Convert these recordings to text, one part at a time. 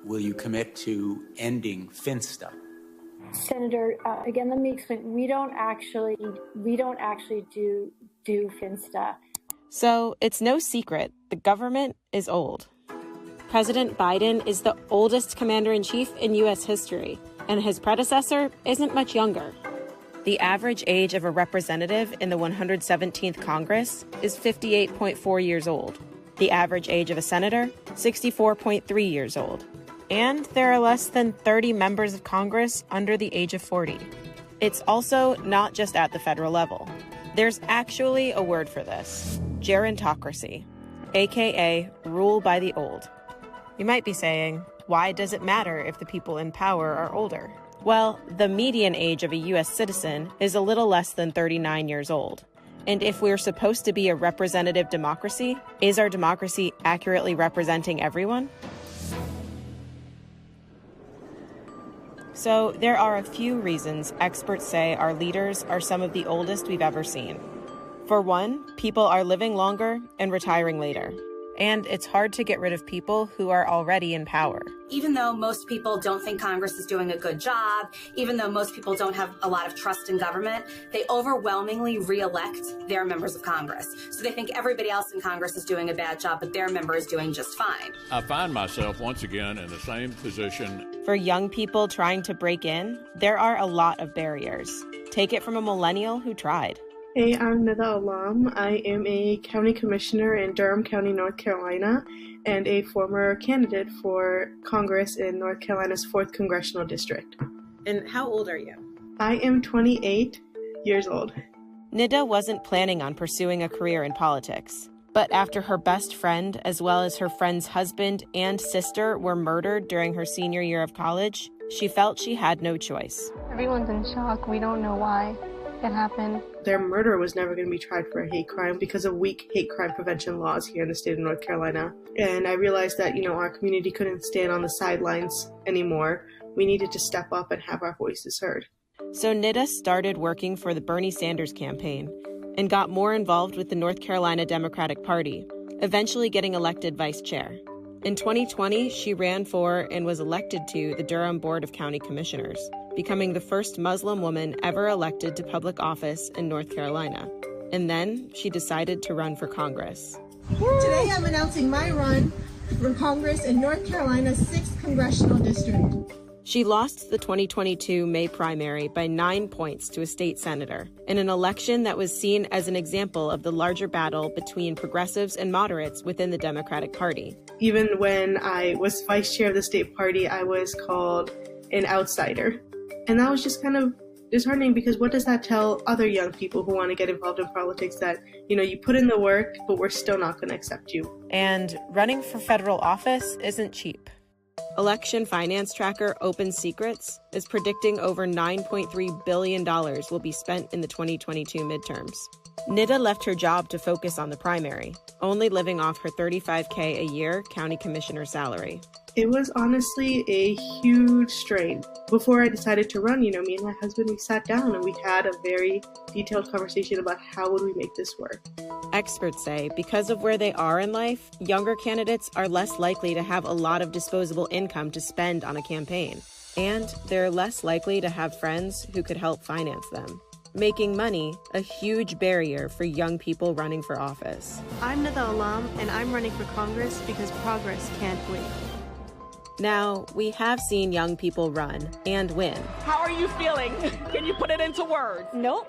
Will you commit to ending Finsta? Senator, again, let me explain. We don't actually do Finsta. So it's no secret, the government is old. President Biden is the oldest commander-in-chief in U.S. history, and his predecessor isn't much younger. The average age of a representative in the 117th Congress is 58.4 years old. The average age of a senator, 64.3 years old. And there are less than 30 members of Congress under the age of 40. It's also not just at the federal level. There's actually a word for this: gerontocracy, aka rule by the old. You might be saying, why does it matter if the people in power are older? Well, the median age of a U.S. citizen is a little less than 39 years old. And if we're supposed to be a representative democracy, is our democracy accurately representing everyone? So there are a few reasons experts say our leaders are some of the oldest we've ever seen. For one, people are living longer and retiring later. And it's hard to get rid of people who are already in power. Even though most people don't think Congress is doing a good job, even though most people don't have a lot of trust in government, they overwhelmingly re-elect their members of Congress. So they think everybody else in Congress is doing a bad job, but their member is doing just fine. I find myself once again in the same position. For young people trying to break in, there are a lot of barriers. Take it from a millennial who tried. Hey, I'm Nida Alam. I am a county commissioner in Durham County, North Carolina, and a former candidate for Congress in North Carolina's 4th Congressional District. And how old are you? I am 28 years old. Nida wasn't planning on pursuing a career in politics. But after her best friend, as well as her friend's husband and sister, were murdered during her senior year of college, she felt she had no choice. Everyone's in shock. We don't know why it happened. Their murder was never going to be tried for a hate crime because of weak hate crime prevention laws here in the state of North Carolina. And I realized that, our community couldn't stand on the sidelines anymore. We needed to step up and have our voices heard. So Nida started working for the Bernie Sanders campaign and got more involved with the North Carolina Democratic Party, eventually getting elected vice chair. In 2020, she ran for and was elected to the Durham Board of County Commissioners, becoming the first Muslim woman ever elected to public office in North Carolina. And then she decided to run for Congress. Today I'm announcing my run for Congress in North Carolina's 6th Congressional District. She lost the 2022 May primary by 9 points to a state senator in an election that was seen as an example of the larger battle between progressives and moderates within the Democratic Party. Even when I was vice chair of the state party, I was called an outsider. And that was just kind of disheartening, because what does that tell other young people who want to get involved in politics, that, you put in the work, but we're still not going to accept you. And running for federal office isn't cheap. Election finance tracker Open Secrets is predicting over $9.3 billion will be spent in the 2022 midterms. Nida left her job to focus on the primary, only living off her $35K a year county commissioner salary. It was honestly a huge strain. Before I decided to run, me and my husband, we sat down and we had a very detailed conversation about how would we make this work. Experts say because of where they are in life, younger candidates are less likely to have a lot of disposable income to spend on a campaign. And they're less likely to have friends who could help finance them, making money a huge barrier for young people running for office. I'm Nida Alam, and I'm running for Congress because progress can't wait. Now, we have seen young people run and win. How are you feeling? Can you put it into words? Nope.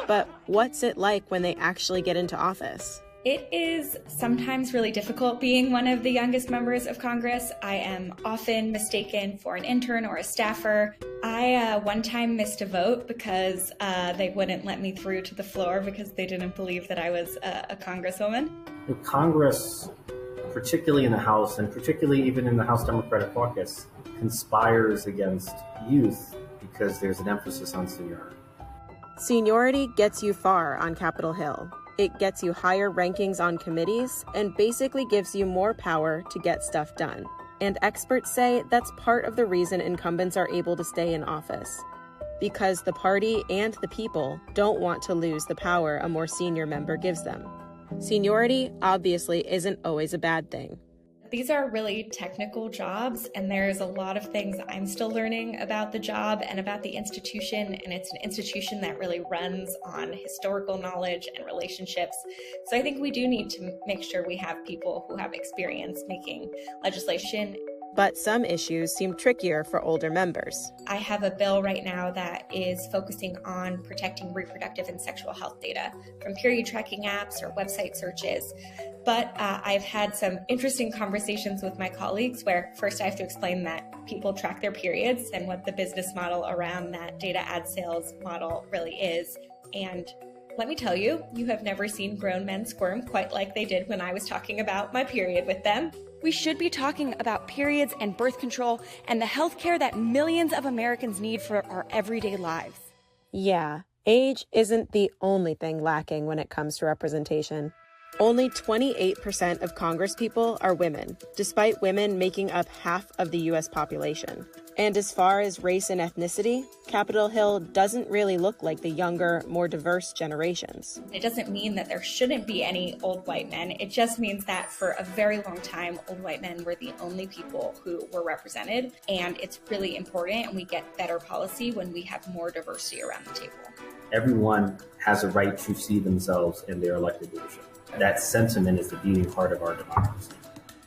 But what's it like when they actually get into office? It is sometimes really difficult being one of the youngest members of Congress. I am often mistaken for an intern or a staffer. I one time missed a vote because they wouldn't let me through to the floor because they didn't believe that I was a congresswoman. Congress, particularly in the House, and particularly even in the House Democratic Caucus, conspires against youth because there's an emphasis on seniority. Seniority gets you far on Capitol Hill. It gets you higher rankings on committees and basically gives you more power to get stuff done. And experts say that's part of the reason incumbents are able to stay in office, because the party and the people don't want to lose the power a more senior member gives them. Seniority obviously isn't always a bad thing. These are really technical jobs, and there's a lot of things I'm still learning about the job and about the institution, and it's an institution that really runs on historical knowledge and relationships. So I think we do need to make sure we have people who have experience making legislation. But some issues seem trickier for older members. I have a bill right now that is focusing on protecting reproductive and sexual health data from period tracking apps or website searches. But I've had some interesting conversations with my colleagues where first I have to explain that people track their periods and what the business model around that data ad sales model really is. And let me tell you, you have never seen grown men squirm quite like they did when I was talking about my period with them. We should be talking about periods and birth control and the health care that millions of Americans need for our everyday lives. Yeah, age isn't the only thing lacking when it comes to representation. Only 28% of Congresspeople are women, despite women making up half of the U.S. population. And as far as race and ethnicity, Capitol Hill doesn't really look like the younger, more diverse generations. It doesn't mean that there shouldn't be any old white men. It just means that for a very long time, old white men were the only people who were represented. And it's really important, and we get better policy when we have more diversity around the table. Everyone has a right to see themselves in their elected leadership. That sentiment is the beating heart of our democracy.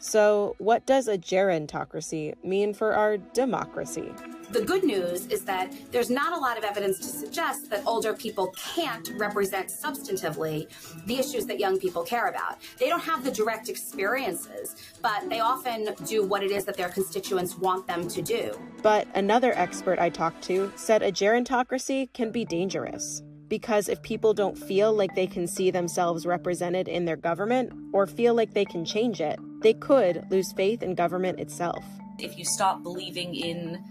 So what does a gerontocracy mean for our democracy? The good news is that there's not a lot of evidence to suggest that older people can't represent substantively the issues that young people care about. They don't have the direct experiences, but they often do what it is that their constituents want them to do. But another expert I talked to said a gerontocracy can be dangerous. Because if people don't feel like they can see themselves represented in their government or feel like they can change it, they could lose faith in government itself. If you stop believing in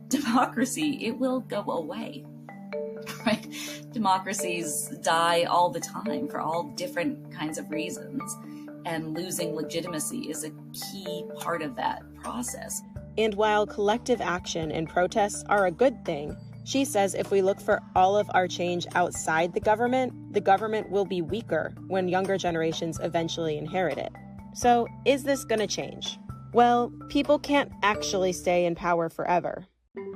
democracy, it will go away. Right? Democracies die all the time for all different kinds of reasons, and losing legitimacy is a key part of that process. And while collective action and protests are a good thing, she says if we look for all of our change outside the government will be weaker when younger generations eventually inherit it. So is this going to change? Well, people can't actually stay in power forever.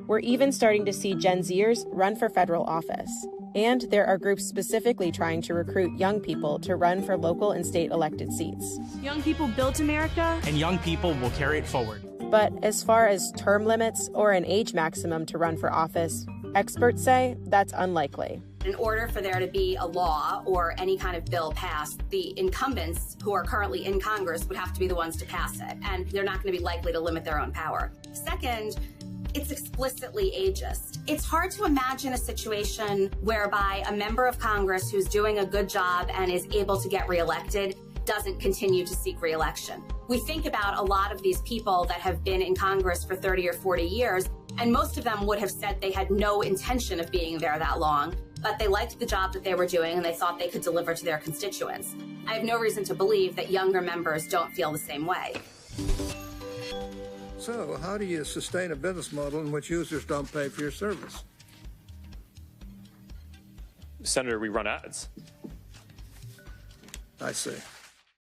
We're even starting to see Gen Zers run for federal office. And there are groups specifically trying to recruit young people to run for local and state elected seats. Young people built America, and young people will carry it forward. But as far as term limits or an age maximum to run for office, experts say that's unlikely. In order for there to be a law or any kind of bill passed, the incumbents who are currently in Congress would have to be the ones to pass it, and they're not going to be likely to limit their own power. Second, it's explicitly ageist. It's hard to imagine a situation whereby a member of Congress who's doing a good job and is able to get reelected doesn't continue to seek reelection. We think about a lot of these people that have been in Congress for 30 or 40 years, and most of them would have said they had no intention of being there that long, but they liked the job that they were doing and they thought they could deliver to their constituents. I have no reason to believe that younger members don't feel the same way. So, how do you sustain a business model in which users don't pay for your service? Senator, we run ads. I see.